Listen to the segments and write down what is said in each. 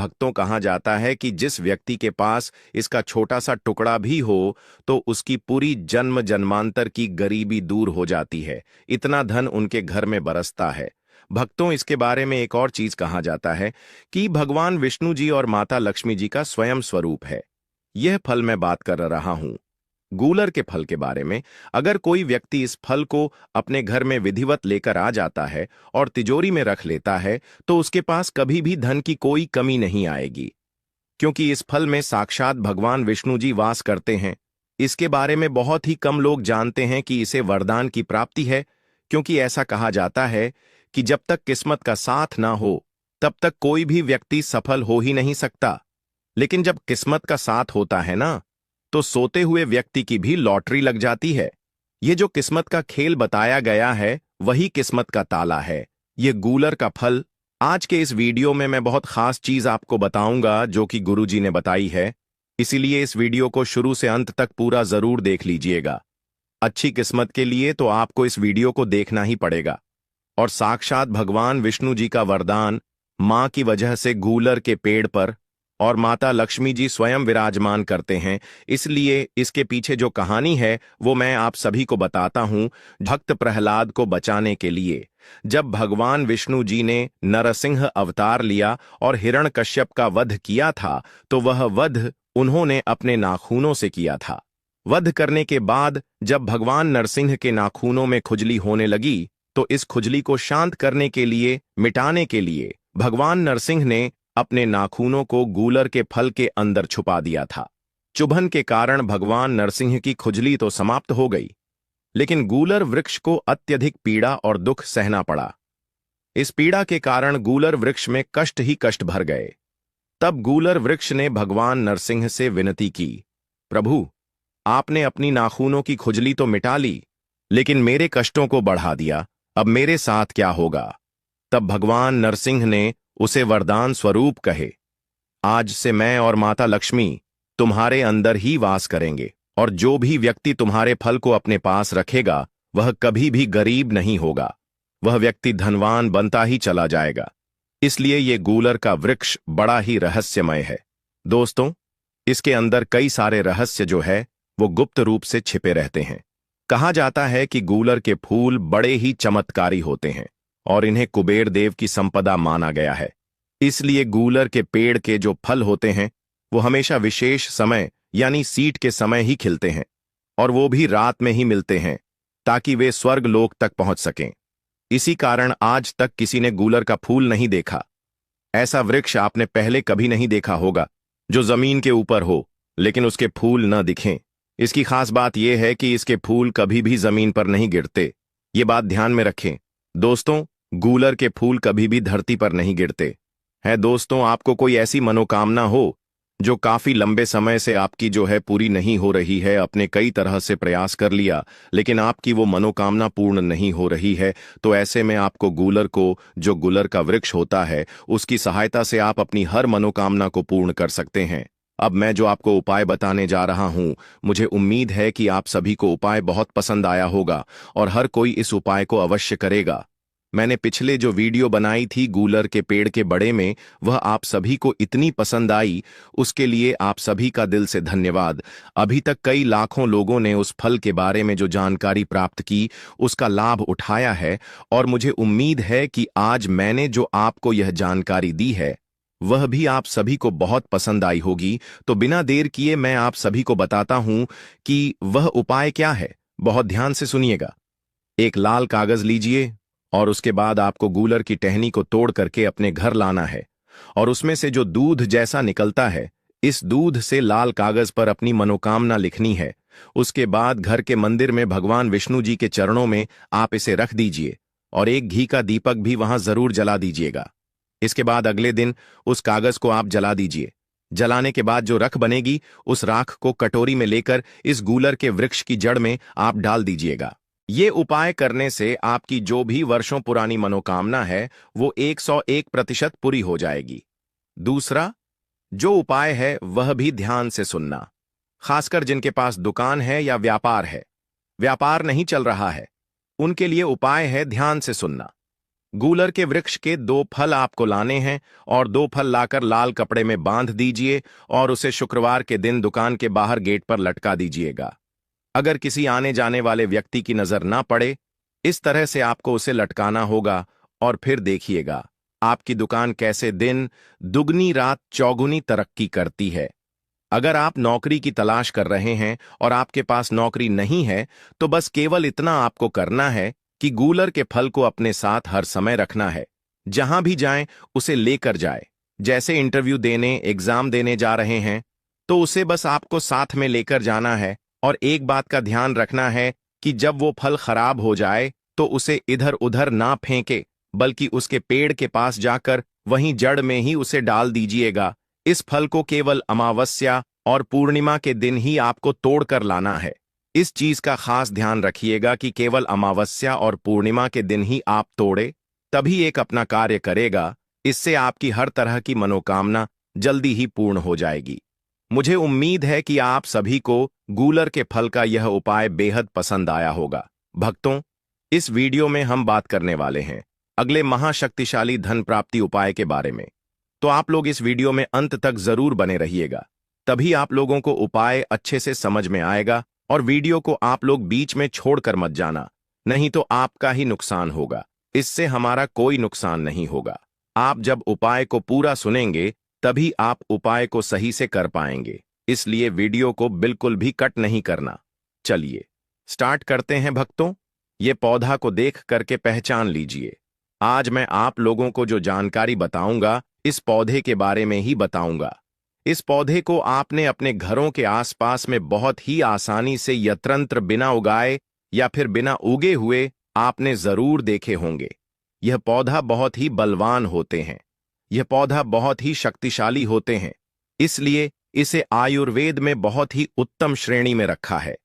भक्तों कहा जाता है कि जिस व्यक्ति के पास इसका छोटा सा टुकड़ा भी हो तो उसकी पूरी जन्म जन्मांतर की गरीबी दूर हो जाती है। इतना धन उनके घर में बरसता है। भक्तों, इसके बारे में एक और चीज कहा जाता है कि भगवान विष्णु जी और माता लक्ष्मी जी का स्वयं स्वरूप है। यह फल मैं बात कर रहा हूं, गूलर के फल के बारे में। अगर कोई व्यक्ति इस फल को अपने घर में विधिवत लेकर आ जाता है और तिजोरी में रख लेता है तो उसके पास कभी भी धन की कोई कमी नहीं आएगी, क्योंकि इस फल में साक्षात भगवान विष्णु जी वास करते हैं। इसके बारे में बहुत ही कम लोग जानते हैं कि इसे वरदान की प्राप्ति है, क्योंकि ऐसा कहा जाता है कि जब तक किस्मत का साथ ना हो तब तक कोई भी व्यक्ति सफल हो ही नहीं सकता। लेकिन जब किस्मत का साथ होता है ना, तो सोते हुए व्यक्ति की भी लॉटरी लग जाती है। ये जो किस्मत का खेल बताया गया है वही किस्मत का ताला है, ये गूलर का फल। आज के इस वीडियो में मैं बहुत खास चीज आपको बताऊंगा जो कि गुरुजी ने बताई है, इसीलिए इस वीडियो को शुरू से अंत तक पूरा जरूर देख लीजिएगा। अच्छी किस्मत के लिए तो आपको इस वीडियो को देखना ही पड़ेगा। और साक्षात भगवान विष्णु जी का वरदान मां की वजह से गूलर के पेड़ पर और माता लक्ष्मी जी स्वयं विराजमान करते हैं, इसलिए इसके पीछे जो कहानी है वो मैं आप सभी को बताता हूं। भक्त प्रहलाद को बचाने के लिए जब भगवान विष्णु जी ने नरसिंह अवतार लिया और हिरण्यकश्यप का वध किया था, तो वह वध उन्होंने अपने नाखूनों से किया था। वध करने के बाद जब भगवान नरसिंह के नाखूनों में खुजली होने लगी, तो इस खुजली को शांत करने के लिए, मिटाने के लिए भगवान नरसिंह ने अपने नाखूनों को गूलर के फल के अंदर छुपा दिया था। चुभन के कारण भगवान नरसिंह की खुजली तो समाप्त हो गई, लेकिन गूलर वृक्ष को अत्यधिक पीड़ा और दुख सहना पड़ा। इस पीड़ा के कारण गूलर वृक्ष में कष्ट ही कष्ट भर गए। तब गूलर वृक्ष ने भगवान नरसिंह से विनती की, प्रभु, आपने अपनी नाखूनों की खुजली तो मिटा ली, लेकिन मेरे कष्टों को बढ़ा दिया, अब मेरे साथ क्या होगा? तब भगवान नरसिंह ने उसे वरदान स्वरूप कहे, आज से मैं और माता लक्ष्मी तुम्हारे अंदर ही वास करेंगे, और जो भी व्यक्ति तुम्हारे फल को अपने पास रखेगा वह कभी भी गरीब नहीं होगा, वह व्यक्ति धनवान बनता ही चला जाएगा। इसलिए ये गूलर का वृक्ष बड़ा ही रहस्यमय है। दोस्तों, इसके अंदर कई सारे रहस्य जो है वो गुप्त रूप से छिपे रहते हैं। कहा जाता है कि गूलर के फूल बड़े ही चमत्कारी होते हैं और इन्हें कुबेर देव की संपदा माना गया है। इसलिए गूलर के पेड़ के जो फल होते हैं वो हमेशा विशेष समय यानी सीट के समय ही खिलते हैं, और वो भी रात में ही मिलते हैं ताकि वे स्वर्ग लोक तक पहुंच सकें। इसी कारण आज तक किसी ने गूलर का फूल नहीं देखा। ऐसा वृक्ष आपने पहले कभी नहीं देखा होगा जो जमीन के ऊपर हो लेकिन उसके फूल न दिखें। इसकी खास बात यह है कि इसके फूल कभी भी जमीन पर नहीं गिरते, ये बात ध्यान में रखें। दोस्तों, गूलर के फूल कभी भी धरती पर नहीं गिरते हैं। दोस्तों, आपको कोई ऐसी मनोकामना हो जो काफी लंबे समय से आपकी जो है पूरी नहीं हो रही है, अपने कई तरह से प्रयास कर लिया लेकिन आपकी वो मनोकामना पूर्ण नहीं हो रही है, तो ऐसे में आपको गूलर को, जो गूलर का वृक्ष होता है, उसकी सहायता से आप अपनी हर मनोकामना को पूर्ण कर सकते हैं। अब मैं जो आपको उपाय बताने जा रहा हूं, मुझे उम्मीद है कि आप सभी को उपाय बहुत पसंद आया होगा और हर कोई इस उपाय को अवश्य करेगा। मैंने पिछले जो वीडियो बनाई थी गूलर के पेड़ के बड़े में, वह आप सभी को इतनी पसंद आई, उसके लिए आप सभी का दिल से धन्यवाद। अभी तक कई लाखों लोगों ने उस फल के बारे में जो जानकारी प्राप्त की उसका लाभ उठाया है, और मुझे उम्मीद है कि आज मैंने जो आपको यह जानकारी दी है वह भी आप सभी को बहुत पसंद आई होगी। तो बिना देर किए मैं आप सभी को बताता हूं कि वह उपाय क्या है। बहुत ध्यान से सुनिएगा। एक लाल कागज लीजिए और उसके बाद आपको गूलर की टहनी को तोड़ करके अपने घर लाना है, और उसमें से जो दूध जैसा निकलता है, इस दूध से लाल कागज पर अपनी मनोकामना लिखनी है। उसके बाद घर के मंदिर में भगवान विष्णु जी के चरणों में आप इसे रख दीजिए और एक घी का दीपक भी वहां जरूर जला दीजिएगा। इसके बाद अगले दिन उस कागज को आप जला दीजिए। जलाने के बाद जो राख बनेगी, उस राख को कटोरी में लेकर इस गूलर के वृक्ष की जड़ में आप डाल दीजिएगा। ये उपाय करने से आपकी जो भी वर्षों पुरानी मनोकामना है वो 101% पूरी हो जाएगी। दूसरा जो उपाय है वह भी ध्यान से सुनना, खासकर जिनके पास दुकान है या व्यापार है, व्यापार नहीं चल रहा है, उनके लिए उपाय है ध्यान से सुनना। गूलर के वृक्ष के 2 फल आपको लाने हैं और 2 फल लाकर लाल कपड़े में बांध दीजिए और उसे शुक्रवार के दिन दुकान के बाहर गेट पर लटका दीजिएगा। अगर किसी आने जाने वाले व्यक्ति की नजर ना पड़े, इस तरह से आपको उसे लटकाना होगा और फिर देखिएगा आपकी दुकान कैसे दिन दुगनी रात चौगुनी तरक्की करती है। अगर आप नौकरी की तलाश कर रहे हैं और आपके पास नौकरी नहीं है, तो बस केवल इतना आपको करना है कि गूलर के फल को अपने साथ हर समय रखना है। जहां भी जाएं उसे लेकर जाए। जैसे इंटरव्यू देने, एग्जाम देने जा रहे हैं, तो उसे बस आपको साथ में लेकर जाना है। और एक बात का ध्यान रखना है कि जब वो फल खराब हो जाए तो उसे इधर उधर ना फेंके, बल्कि उसके पेड़ के पास जाकर वहीं जड़ में ही उसे डाल दीजिएगा। इस फल को केवल अमावस्या और पूर्णिमा के दिन ही आपको तोड़कर लाना है। इस चीज का खास ध्यान रखिएगा कि केवल अमावस्या और पूर्णिमा के दिन ही आप तोड़े, तभी एक अपना कार्य करेगा। इससे आपकी हर तरह की मनोकामना जल्दी ही पूर्ण हो जाएगी। मुझे उम्मीद है कि आप सभी को गूलर के फल का यह उपाय बेहद पसंद आया होगा। भक्तों, इस वीडियो में हम बात करने वाले हैं अगले महाशक्तिशाली धन प्राप्ति उपाय के बारे में। तो आप लोग इस वीडियो में अंत तक जरूर बने रहिएगा, तभी आप लोगों को उपाय अच्छे से समझ में आएगा। और वीडियो को आप लोग बीच में छोड़कर मत जाना, नहीं तो आपका ही नुकसान होगा। इससे हमारा कोई नुकसान नहीं होगा। आप जब उपाय को पूरा सुनेंगे तभी आप उपाय को सही से कर पाएंगे। इसलिए वीडियो को बिल्कुल भी कट नहीं करना। चलिए स्टार्ट करते हैं भक्तों। ये पौधा को देख करके पहचान लीजिए। आज मैं आप लोगों को जो जानकारी बताऊंगा, इस पौधे के बारे में ही बताऊंगा। इस पौधे को आपने अपने घरों के आसपास में बहुत ही आसानी से यत्रंत्र बिना उगाए या फिर बिना उगे हुए आपने जरूर देखे होंगे। यह पौधा बहुत ही बलवान होते हैं। यह पौधा बहुत ही शक्तिशाली होते हैं, इसलिए इसे आयुर्वेद में बहुत ही उत्तम श्रेणी में रखा है।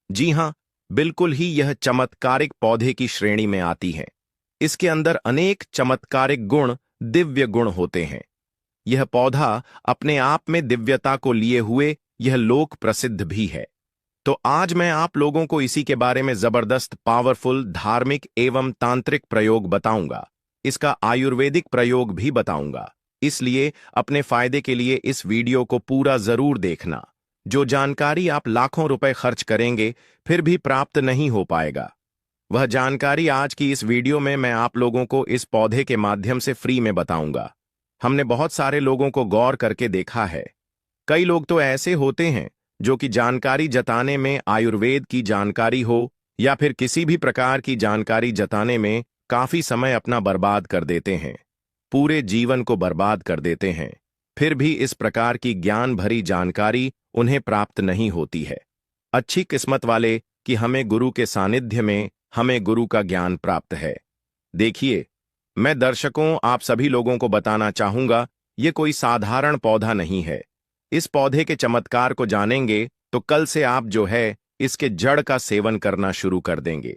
जी हां, बिल्कुल ही यह चमत्कारिक पौधे की श्रेणी में आती है। इसके अंदर अनेक चमत्कारिक गुण, दिव्य गुण होते हैं। यह पौधा अपने आप में दिव्यता को लिए हुए यह लोक प्रसिद्ध भी है। तो आज मैं आप लोगों को इसी के बारे में जबरदस्त पावरफुल धार्मिक एवं तांत्रिक प्रयोग बताऊंगा। इसका आयुर्वेदिक प्रयोग भी बताऊंगा। इसलिए अपने फायदे के लिए इस वीडियो को पूरा जरूर देखना। जो जानकारी आप लाखों रुपए खर्च करेंगे फिर भी प्राप्त नहीं हो पाएगा, वह जानकारी आज की इस वीडियो में मैं आप लोगों को इस पौधे के माध्यम से फ्री में बताऊंगा। हमने बहुत सारे लोगों को गौर करके देखा है। कई लोग तो ऐसे होते हैं जो कि जानकारी जताने में, आयुर्वेद की जानकारी हो या फिर किसी भी प्रकार की जानकारी जताने में काफी समय अपना बर्बाद कर देते हैं, पूरे जीवन को बर्बाद कर देते हैं। फिर भी इस प्रकार की ज्ञान भरी जानकारी उन्हें प्राप्त नहीं होती है। अच्छी किस्मत वाले कि हमें गुरु के सानिध्य में हमें गुरु का ज्ञान प्राप्त है। देखिए, मैं दर्शकों आप सभी लोगों को बताना चाहूंगा, ये कोई साधारण पौधा नहीं है। इस पौधे के चमत्कार को जानेंगे तो कल से आप जो है इसके जड़ का सेवन करना शुरू कर देंगे।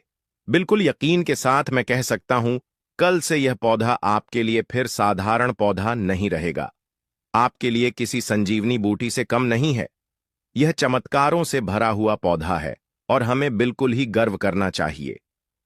बिल्कुल यकीन के साथ मैं कह सकता हूं, कल से यह पौधा आपके लिए फिर साधारण पौधा नहीं रहेगा। आपके लिए किसी संजीवनी बूटी से कम नहीं है। यह चमत्कारों से भरा हुआ पौधा है और हमें बिल्कुल ही गर्व करना चाहिए।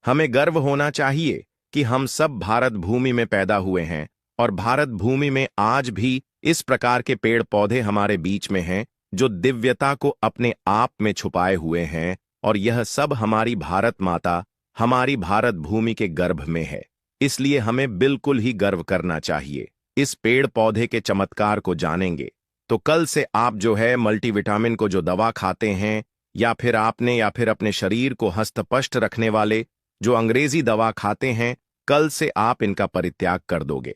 हमें गर्व होना चाहिए कि हम सब भारत भूमि में पैदा हुए हैं और भारत भूमि में आज भी इस प्रकार के पेड़ पौधे हमारे बीच में हैं जो दिव्यता को अपने आप में छुपाए हुए हैं। और यह सब हमारी भारत माता, हमारी भारत भूमि के गर्भ में है। इसलिए हमें बिल्कुल ही गर्व करना चाहिए। इस पेड़ पौधे के चमत्कार को जानेंगे तो कल से आप जो है मल्टीविटामिन को जो दवा खाते हैं या फिर अपने शरीर को हस्तपष्ट रखने वाले जो अंग्रेजी दवा खाते हैं, कल से आप इनका परित्याग कर दोगे।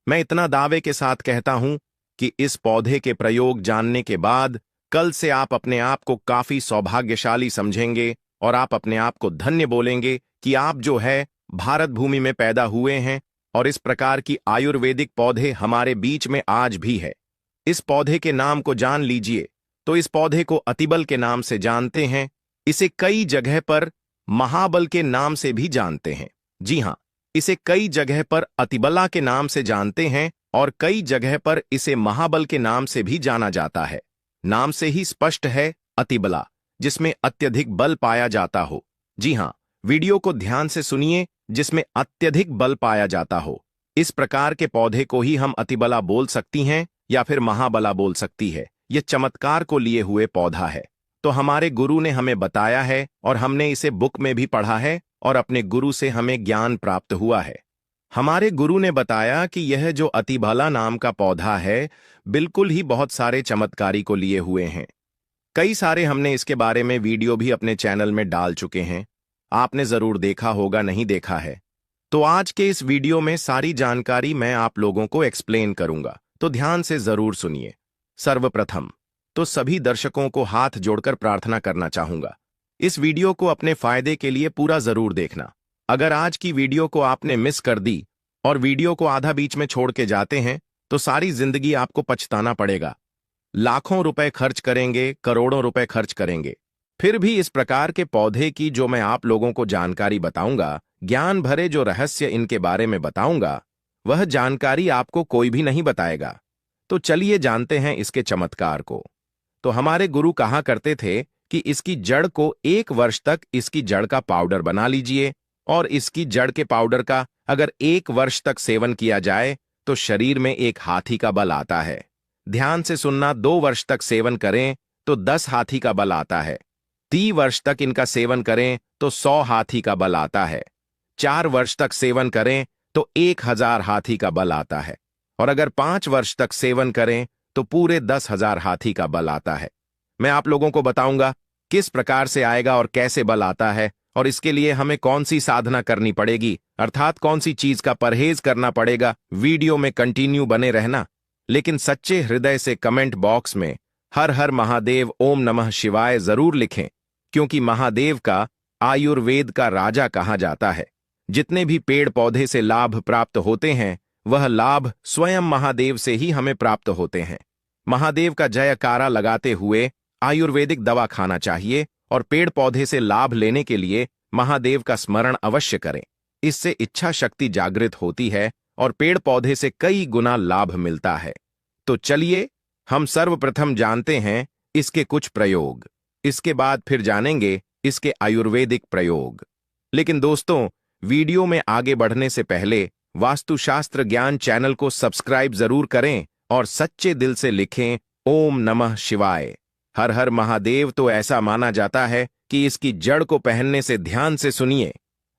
मैं इतना दावे के साथ कहता हूं कि इस पौधे के प्रयोग जानने के बाद कल से आप अपने आप को काफी सौभाग्यशाली समझेंगे और आप अपने आप को धन्य बोलेंगे कि आप जो है भारत भूमि में पैदा हुए हैं और इस प्रकार की आयुर्वेदिक पौधे हमारे बीच में आज भी है। इस पौधे के नाम को जान लीजिए तो इस पौधे को अतिबल के नाम से जानते हैं। इसे कई जगह पर महाबल के नाम से भी जानते हैं। जी हां, इसे कई जगह पर अतिबला के नाम से जानते हैं और कई जगह पर इसे महाबल के नाम से भी जाना जाता है। नाम से ही स्पष्ट है, अतिबला, जिसमें अत्यधिक बल पाया जाता हो। जी हां, वीडियो को ध्यान से सुनिए जिसमें अत्यधिक बल पाया जाता हो। इस प्रकार के पौधे को ही हम अतिबला बोल सकती हैं या फिर महाबला बोल सकती है। यह चमत्कार को लिए हुए पौधा है। तो हमारे गुरु ने हमें बताया है और हमने इसे बुक में भी पढ़ा है और अपने गुरु से हमें ज्ञान प्राप्त हुआ है। हमारे गुरु ने बताया कि यह जो अतिबला नाम का पौधा है, बिल्कुल ही बहुत सारे चमत्कारी को लिए हुए हैं। कई सारे हमने इसके बारे में वीडियो भी अपने चैनल में डाल चुके हैं। आपने जरूर देखा होगा, नहीं देखा है तो आज के इस वीडियो में सारी जानकारी मैं आप लोगों को एक्सप्लेन करूंगा, तो ध्यान से जरूर सुनिए। सर्वप्रथम तो सभी दर्शकों को हाथ जोड़कर प्रार्थना करना चाहूंगा, इस वीडियो को अपने फायदे के लिए पूरा जरूर देखना। अगर आज की वीडियो को आपने मिस कर दी और वीडियो को आधा बीच में छोड़ के जाते हैं तो सारी जिंदगी आपको पछताना पड़ेगा। लाखों रुपए खर्च करेंगे, करोड़ों रुपए खर्च करेंगे, फिर भी इस प्रकार के पौधे की जो मैं आप लोगों को जानकारी बताऊंगा, ज्ञान भरे जो रहस्य इनके बारे में बताऊंगा, वह जानकारी आपको कोई भी नहीं बताएगा। तो चलिए जानते हैं इसके चमत्कार को। तो हमारे गुरु कहा करते थे कि इसकी जड़ को 1 वर्ष तक इसकी जड़ का पाउडर बना लीजिए, और इसकी जड़ के पाउडर का अगर 1 वर्ष तक सेवन किया जाए तो शरीर में 1 हाथी का बल आता है। ध्यान से सुनना, 2 वर्ष तक सेवन करें तो 10 हाथी का बल आता है। 3 वर्ष तक इनका सेवन करें तो 100 हाथी का बल आता है। 4 वर्ष तक सेवन करें तो 1000 हाथी का बल आता है। और अगर 5 वर्ष तक सेवन करें तो पूरे 10,000 हाथी का बल आता है। मैं आप लोगों को बताऊंगा किस प्रकार से आएगा और कैसे बल आता है, और इसके लिए हमें कौन सी साधना करनी पड़ेगी, अर्थात कौन सी चीज का परहेज करना पड़ेगा। वीडियो में कंटिन्यू बने रहना, लेकिन सच्चे हृदय से कमेंट बॉक्स में हर हर महादेव, ओम नमः शिवाय जरूर लिखें, क्योंकि महादेव का आयुर्वेद का राजा कहा जाता है। जितने भी पेड़ पौधे से लाभ प्राप्त होते हैं, वह लाभ स्वयं महादेव से ही हमें प्राप्त होते हैं। महादेव का जयकारा लगाते हुए आयुर्वेदिक दवा खाना चाहिए और पेड़ पौधे से लाभ लेने के लिए महादेव का स्मरण अवश्य करें। इससे इच्छा शक्ति जागृत होती है और पेड़ पौधे से कई गुना लाभ मिलता है। तो चलिए हम सर्वप्रथम जानते हैं इसके कुछ प्रयोग, इसके बाद फिर जानेंगे इसके आयुर्वेदिक प्रयोग। लेकिन दोस्तों, वीडियो में आगे बढ़ने से पहले वास्तुशास्त्र ज्ञान चैनल को सब्सक्राइब जरूर करें और सच्चे दिल से लिखें ओम नमः शिवाय, हर हर महादेव। तो ऐसा माना जाता है कि इसकी जड़ को पहनने से, ध्यान से सुनिए,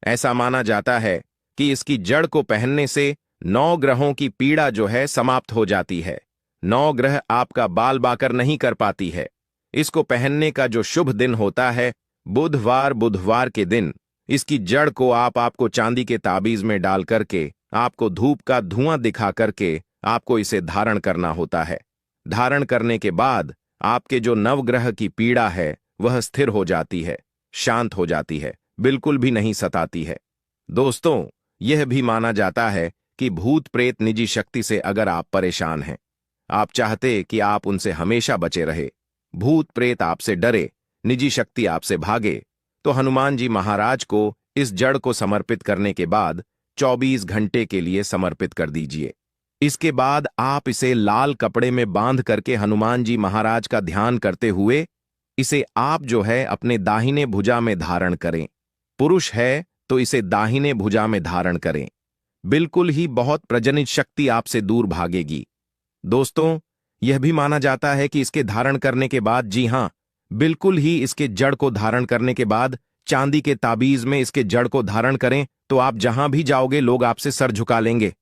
ऐसा माना जाता है कि इसकी जड़ को पहनने से 9 ग्रहों की पीड़ा जो है समाप्त हो जाती है। 9 ग्रह आपका बाल बाकर नहीं कर पाती है। इसको पहनने का जो शुभ दिन होता है बुधवार के दिन इसकी जड़ को आपको चांदी के ताबीज में डाल करके, आपको धूप का धुआं दिखा करके आपको इसे धारण करना होता है। धारण करने के बाद आपके जो नवग्रह की पीड़ा है वह स्थिर हो जाती है, शांत हो जाती है, बिल्कुल भी नहीं सताती है। दोस्तों, यह भी माना जाता है कि भूत प्रेत निजी शक्ति से अगर आप परेशान हैं, आप चाहते कि आप उनसे हमेशा बचे रहे, भूत प्रेत आपसे डरे, निजी शक्ति आपसे भागे, तो हनुमान जी महाराज को इस जड़ को समर्पित करने के बाद 24 घंटे के लिए समर्पित कर दीजिए। इसके बाद आप इसे लाल कपड़े में बांध करके हनुमान जी महाराज का ध्यान करते हुए इसे आप जो है अपने दाहिने भुजा में धारण करें। पुरुष है तो इसे दाहिने भुजा में धारण करें। बिल्कुल ही बहुत प्रजनित शक्ति आपसे दूर भागेगी। दोस्तों, यह भी माना जाता है कि इसके धारण करने के बाद, जी हां, बिल्कुल ही इसके जड़ को धारण करने के बाद चांदी के ताबीज में इसके जड़ को धारण करें तो आप जहां भी जाओगे लोग आपसे सर झुका लेंगे,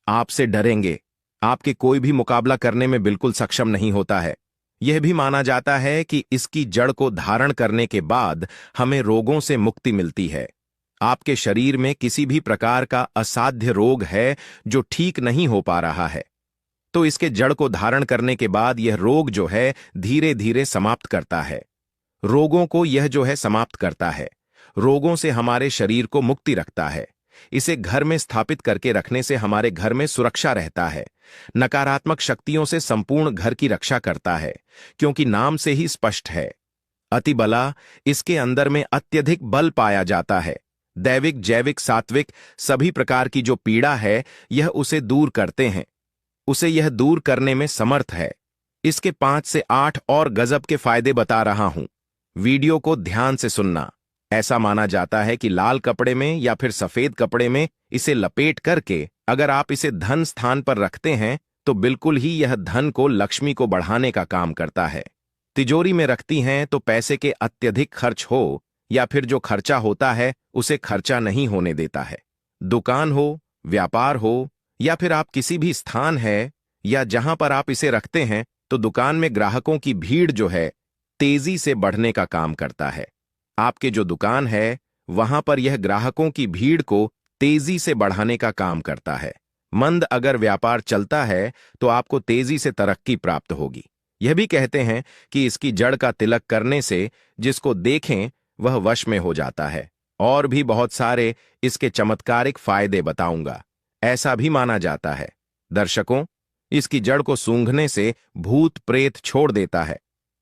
आपसे डरेंगे, आपके कोई भी मुकाबला करने में बिल्कुल सक्षम नहीं होता है। यह भी माना जाता है कि इसकी जड़ को धारण करने के बाद हमें रोगों से मुक्ति मिलती है। आपके शरीर में किसी भी प्रकार का असाध्य रोग है जो ठीक नहीं हो पा रहा है, तो इसके जड़ को धारण करने के बाद यह रोग जो है धीरे धीरे समाप्त करता है। रोगों को यह जो है समाप्त करता है, रोगों से हमारे शरीर को मुक्ति रखता है। इसे घर में स्थापित करके रखने से हमारे घर में सुरक्षा रहता है, नकारात्मक शक्तियों से संपूर्ण घर की रक्षा करता है, क्योंकि नाम से ही स्पष्ट है अतिबला, इसके अंदर में अत्यधिक बल पाया जाता है। दैविक, जैविक, सात्विक सभी प्रकार की जो पीड़ा है यह उसे दूर करते हैं, उसे यह दूर करने में समर्थ है। इसके 5 से 8 और गजब के फायदे बता रहा हूं, वीडियो को ध्यान से सुनना। ऐसा माना जाता है कि लाल कपड़े में या फिर सफेद कपड़े में इसे लपेट करके अगर आप इसे धन स्थान पर रखते हैं तो बिल्कुल ही यह धन को, लक्ष्मी को बढ़ाने का काम करता है। तिजोरी में रखती हैं तो पैसे के अत्यधिक खर्च हो या फिर जो खर्चा होता है उसे खर्चा नहीं होने देता है। दुकान हो, व्यापार हो या फिर आप किसी भी स्थान है या जहां पर आप इसे रखते हैं तो दुकान में ग्राहकों की भीड़ जो है तेजी से बढ़ने का काम करता है। आपके जो दुकान है वहां पर यह ग्राहकों की भीड़ को तेजी से बढ़ाने का काम करता है। मंद अगर व्यापार चलता है तो आपको तेजी से तरक्की प्राप्त होगी। यह भी कहते हैं कि इसकी जड़ का तिलक करने से जिसको देखें वह वश में हो जाता है। और भी बहुत सारे इसके चमत्कारिक फायदे बताऊंगा। ऐसा भी माना जाता है दर्शकों, इसकी जड़ को सूंघने से भूत प्रेत छोड़ देता है।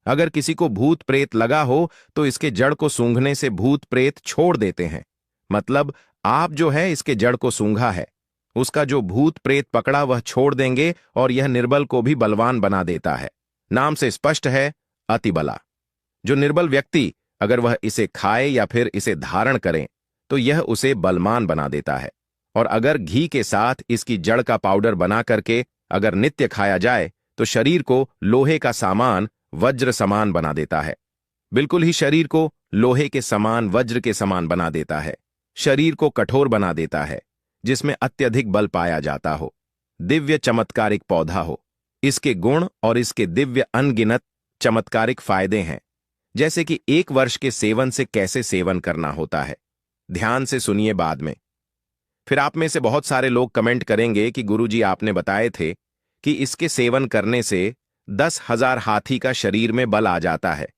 अगर किसी को भूत प्रेत लगा हो तो इसके जड़ को सूंघने से भूत प्रेत छोड़ देते हैं। मतलब आप जो है इसके जड़ को सूंघा है, उसका जो भूत प्रेत पकड़ा वह छोड़ देंगे और यह निर्बल को भी बलवान बना देता है। नाम से स्पष्ट है, अतिबला। जो निर्बल व्यक्ति अगर वह इसे खाए या फिर इसे धारण करें तो यह उसे बलवान बना देता है। और अगर घी के साथ इसकी जड़ का पाउडर बना करके अगर नित्य खाया जाए तो शरीर को लोहे का सामान, वज्र समान बना देता है। बिल्कुल ही शरीर को लोहे के समान, वज्र के समान बना देता है। शरीर को कठोर बना देता है जिसमें अत्यधिक बल पाया जाता हो। दिव्य चमत्कारिक पौधा हो। इसके गुण और इसके दिव्य अनगिनत चमत्कारिक फायदे हैं। जैसे कि 1 वर्ष के सेवन से कैसे सेवन करना होता है, ध्यान से सुनिए बाद में। फिर आप में से बहुत सारे लोग कमेंट करेंगे कि गुरुजी आपने बताए थे कि इसके सेवन करने से 10,000 हाथी का शरीर में बल आ जाता है।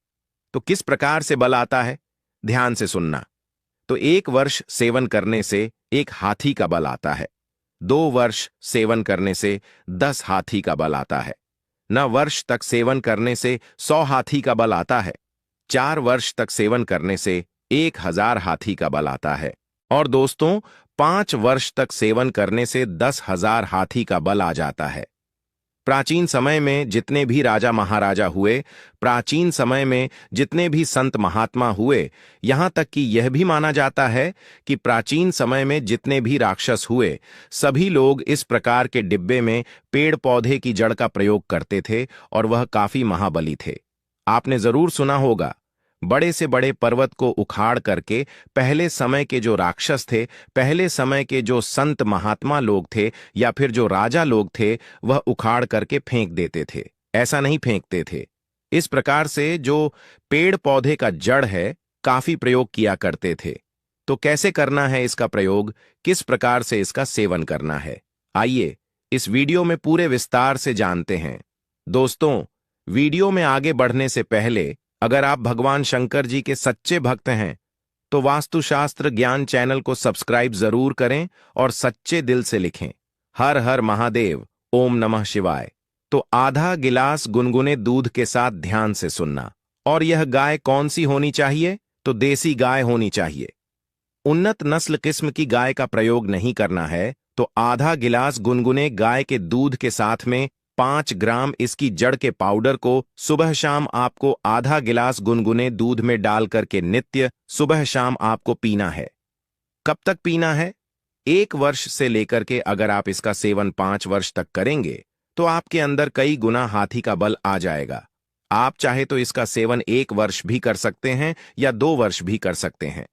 तो किस प्रकार से बल आता है, ध्यान से सुनना। तो 1 वर्ष सेवन करने से 1 हाथी का बल आता है। 2 वर्ष सेवन करने से 10 हाथी का बल आता है। 9 वर्ष तक सेवन करने से 100 हाथी का बल आता है। 4 वर्ष तक सेवन करने से 1000 हाथी का बल आता है। और दोस्तों 5 वर्ष तक सेवन करने से 10,000 हाथी का बल आ जाता है। प्राचीन समय में जितने भी राजा महाराजा हुए, प्राचीन समय में जितने भी संत महात्मा हुए, यहां तक कि यह भी माना जाता है कि प्राचीन समय में जितने भी राक्षस हुए, सभी लोग इस प्रकार के डिब्बे में पेड़ पौधे की जड़ का प्रयोग करते थे और वह काफी महाबली थे। आपने जरूर सुना होगा, बड़े से बड़े पर्वत को उखाड़ करके पहले समय के जो राक्षस थे, पहले समय के जो संत महात्मा लोग थे या फिर जो राजा लोग थे, वह उखाड़ करके फेंक देते थे। ऐसा नहीं फेंकते थे। इस प्रकार से जो पेड़ पौधे का जड़ है काफी प्रयोग किया करते थे। तो कैसे करना है इसका प्रयोग, किस प्रकार से इसका सेवन करना है, आइए इस वीडियो में पूरे विस्तार से जानते हैं। दोस्तों, वीडियो में आगे बढ़ने से पहले अगर आप भगवान शंकर जी के सच्चे भक्त हैं तो वास्तुशास्त्र ज्ञान चैनल को सब्सक्राइब जरूर करें और सच्चे दिल से लिखें, हर हर महादेव, ओम नमः शिवाय। तो आधा गिलास गुनगुने दूध के साथ ध्यान से सुनना। और यह गाय कौन सी होनी चाहिए, तो देसी गाय होनी चाहिए। उन्नत नस्ल किस्म की गाय का प्रयोग नहीं करना है। तो आधा गिलास गुनगुने गाय के दूध के साथ में 5 ग्राम इसकी जड़ के पाउडर को सुबह शाम आपको आधा गिलास गुनगुने दूध में डाल करके नित्य सुबह शाम आपको पीना है। कब तक पीना है, 1 वर्ष से लेकर के अगर आप इसका सेवन 5 वर्ष तक करेंगे तो आपके अंदर कई गुना हाथी का बल आ जाएगा। आप चाहे तो इसका सेवन 1 वर्ष भी कर सकते हैं या 2 वर्ष भी कर सकते हैं,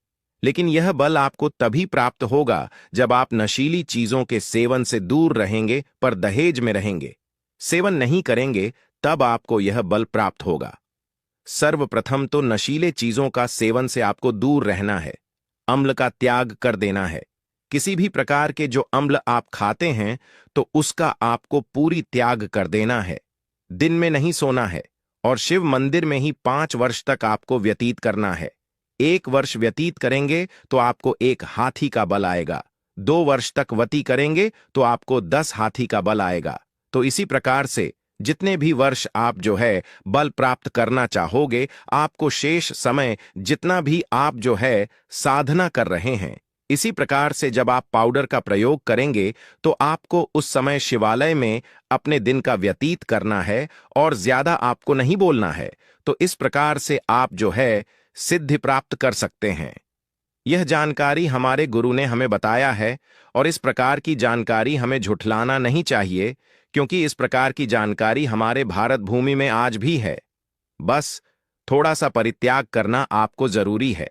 लेकिन यह बल आपको तभी प्राप्त होगा जब आप नशीली चीजों के सेवन से दूर रहेंगे, पर दहेज में रहेंगे, सेवन नहीं करेंगे, तब आपको यह बल प्राप्त होगा। सर्वप्रथम तो नशीले चीजों का सेवन से आपको दूर रहना है। अम्ल का त्याग कर देना है। किसी भी प्रकार के जो अम्ल आप खाते हैं तो उसका आपको पूरी त्याग कर देना है। दिन में नहीं सोना है और शिव मंदिर में ही 5 वर्ष तक आपको व्यतीत करना है। 1 वर्ष व्यतीत करेंगे तो आपको 1 हाथी का बल आएगा। 2 वर्ष तक वती करेंगे तो आपको 10 हाथी का बल आएगा। तो इसी प्रकार से जितने भी वर्ष आप जो है बल प्राप्त करना चाहोगे, आपको शेष समय जितना भी आप जो है साधना कर रहे हैं, इसी प्रकार से जब आप पाउडर का प्रयोग करेंगे तो आपको उस समय शिवालय में अपने दिन का व्यतीत करना है और ज्यादा आपको नहीं बोलना है। तो इस प्रकार से आप जो है सिद्धि प्राप्त कर सकते हैं। यह जानकारी हमारे गुरु ने हमें बताया है और इस प्रकार की जानकारी हमें झुठलाना नहीं चाहिए, क्योंकि इस प्रकार की जानकारी हमारे भारत भूमि में आज भी है। बस थोड़ा सा परित्याग करना आपको जरूरी है।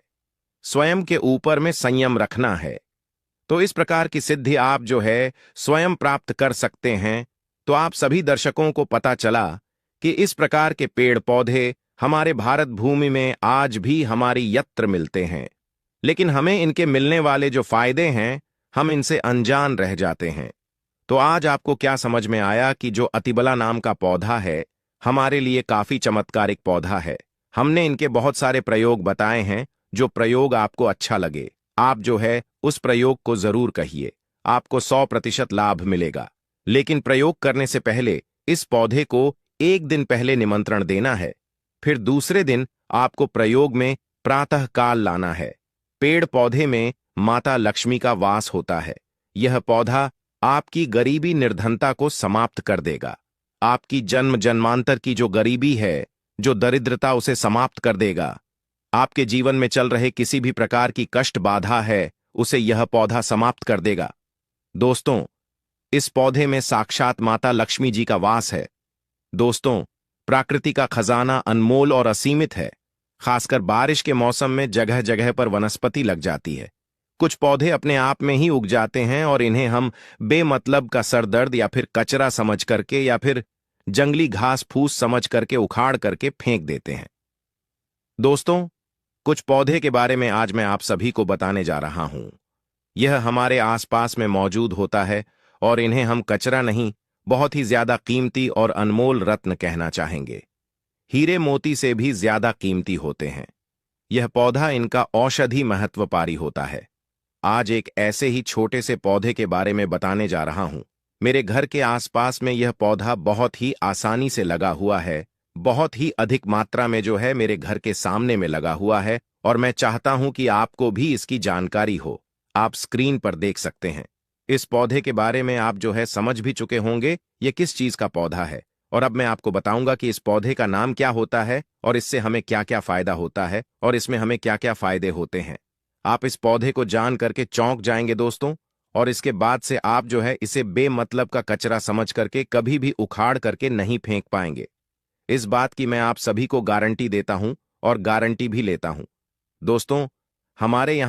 स्वयं के ऊपर में संयम रखना है। तो इस प्रकार की सिद्धि आप जो है स्वयं प्राप्त कर सकते हैं। तो आप सभी दर्शकों को पता चला कि इस प्रकार के पेड़ पौधे हमारे भारत भूमि में आज भी हमारी यत्र मिलते हैं, लेकिन हमें इनके मिलने वाले जो फायदे हैं हम इनसे अनजान रह जाते हैं। तो आज आपको क्या समझ में आया कि जो अतिबला नाम का पौधा है हमारे लिए काफी चमत्कारिक पौधा है। हमने इनके बहुत सारे प्रयोग बताए हैं। जो प्रयोग आपको अच्छा लगे आप जो है उस प्रयोग को जरूर कहिए, आपको 100% लाभ मिलेगा। लेकिन प्रयोग करने से पहले इस पौधे को एक दिन पहले निमंत्रण देना है। फिर दूसरे दिन आपको प्रयोग में प्रातः काल लाना है। पेड़ पौधे में माता लक्ष्मी का वास होता है। यह पौधा आपकी गरीबी निर्धनता को समाप्त कर देगा। आपकी जन्म जन्मांतर की जो गरीबी है, जो दरिद्रता, उसे समाप्त कर देगा। आपके जीवन में चल रहे किसी भी प्रकार की कष्ट बाधा है उसे यह पौधा समाप्त कर देगा। दोस्तों, इस पौधे में साक्षात माता लक्ष्मी जी का वास है। दोस्तों, प्रकृति का खजाना अनमोल और असीमित है। खासकर बारिश के मौसम में जगह जगह पर वनस्पति लग जाती है। कुछ पौधे अपने आप में ही उग जाते हैं और इन्हें हम बेमतलब का सरदर्द या फिर कचरा समझ करके या फिर जंगली घास फूस समझ करके उखाड़ करके फेंक देते हैं। दोस्तों, कुछ पौधे के बारे में आज मैं आप सभी को बताने जा रहा हूं। यह हमारे आसपास में मौजूद होता है और इन्हें हम कचरा नहीं, बहुत ही ज्यादा कीमती और अनमोल रत्न कहना चाहेंगे। हीरे मोती से भी ज्यादा कीमती होते हैं। यह पौधा इनका औषधि महत्वपारी होता है। आज एक ऐसे ही छोटे से पौधे के बारे में बताने जा रहा हूं। मेरे घर के आसपास में यह पौधा बहुत ही आसानी से लगा हुआ है। बहुत ही अधिक मात्रा में जो है मेरे घर के सामने में लगा हुआ है और मैं चाहता हूं कि आपको भी इसकी जानकारी हो। आप स्क्रीन पर देख सकते हैं। इस पौधे के बारे में आप जो है समझ भी चुके होंगे ये किस चीज का पौधा है। और अब मैं आपको बताऊंगा कि इस पौधे का नाम क्या होता है और इससे हमें क्या क्या फायदा होता है और इसमें हमें क्या क्या फायदे होते हैं। आप इस पौधे को जान करके चौंक जाएंगे दोस्तों। और इसके बाद से आप जो है इसे बेमतलब का कचरा समझ करके कभी भी उखाड़ करके नहीं फेंक पाएंगे। इस बात की मैं आप सभी को गारंटी देता हूं और गारंटी भी लेता हूं। दोस्तों, हमारे यहाँ